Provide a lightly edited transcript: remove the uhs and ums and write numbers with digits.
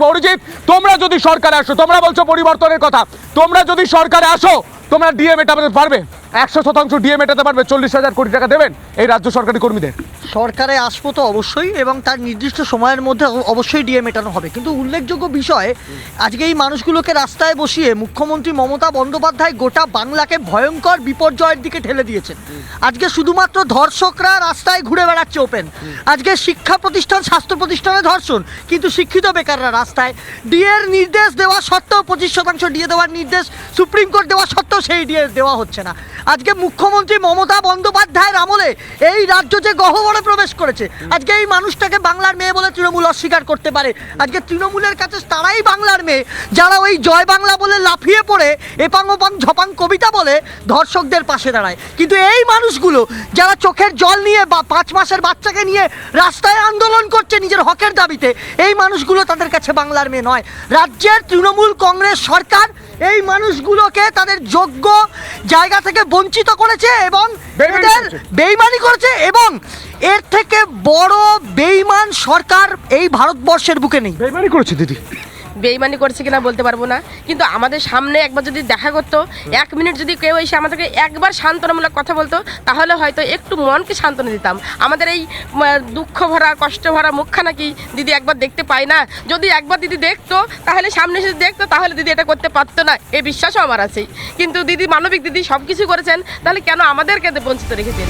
অরিজিৎ, তোমরা যদি সরকারে আসো, তোমরা বলছো পরিবর্তনের কথা, তোমরা যদি সরকারে আসো তোমরা ডিএ মেটাতে পারবে? 100% ডিএ মেটাতে পারবে? 40,000 কোটি টাকা দেবেন এই রাজ্য সরকারি কর্মীদের? সরকারে আসবো তো অবশ্যই, এবং তার নির্দিষ্ট সময়ের মধ্যে অবশ্যই ডিএ মেটানো হবে। কিন্তু উল্লেখযোগ্য বিষয়, আজকে এই মানুষগুলোকে রাস্তায় বসিয়ে মুখ্যমন্ত্রী মমতা বন্দ্যোপাধ্যায় গোটা বাংলাকে ভয়ঙ্কর বিপর্যয়ের দিকে ঠেলে দিয়েছেন। আজকে শুধুমাত্র ধর্ষকরা রাস্তায় ঘুরে বেড়াচ্ছে ওপেন। আজকে শিক্ষা প্রতিষ্ঠান, স্বাস্থ্য প্রতিষ্ঠানে ধর্ষণ, কিন্তু শিক্ষিত বেকাররা রাস্তায়। ডিএর নির্দেশ দেওয়া সত্ত্বেও 25% ডিএ দেওয়ার নির্দেশ সুপ্রিম কোর্ট দেওয়া সত্ত্বেও সেই ডিএ দেওয়া হচ্ছে না। আজকে মুখ্যমন্ত্রী মমতা বন্দ্যোপাধ্যায়ের আমলে এই রাজ্য যে গহ্বরে প্রবেশ করেছে, আজকে এই মানুষটাকে বাংলার মেয়ে বলে তৃণমূল অস্বীকার করতে পারে। আজকে তৃণমূলের কাছে তারাই বাংলার মেয়ে যারা ওই জয় বাংলা বলে লাফিয়ে পড়ে এপাং ওপাং ঝপাং কবিতা বলে ধর্ষকদের পাশে দাঁড়ায়। কিন্তু এই মানুষগুলো যারা চোখের জল নিয়ে বা 5 মাসের বাচ্চাকে নিয়ে রাস্তায় আন্দোলন করছে নিজের হকের দাবিতে, এই মানুষগুলো তাদের কাছে বাংলার মেয়ে নয়। রাজ্যের তৃণমূল কংগ্রেস সরকার এই মানুষগুলোকে তাদের যোগ্য জায়গা থেকে বঞ্চিত করেছে এবং এদের বেইমানি করেছে, এবং এর থেকে বড় বেইমান সরকার এই ভারতবর্ষের বুকে নেই। বেইমানি করেছে দিদি, বেইমানি করছে কিনা বলতে পারবো না, কিন্তু আমাদের সামনে একবার যদি দেখা করতো, 1 মিনিট যদি কেউ এসে আমাদেরকে একবার সান্ত্বনামূলক কথা বলতো, তাহলে হয়তো একটু মনকে সান্ত্বনা দিতাম। আমাদের এই দুঃখ ভরা কষ্ট ভরা মুখখানা কি দিদি একবার দেখতে পায় না? যদি একবার দিদি দেখতো, তাহলে সামনে এসে দেখতো, তাহলে দিদি এটা করতে পারতো না, এই বিশ্বাসও আমার আছে। কিন্তু দিদি মানবিক, দিদি সব কিছু করেছেন, তাহলে কেন আমাদেরকে বঞ্চিত রেখেছেন?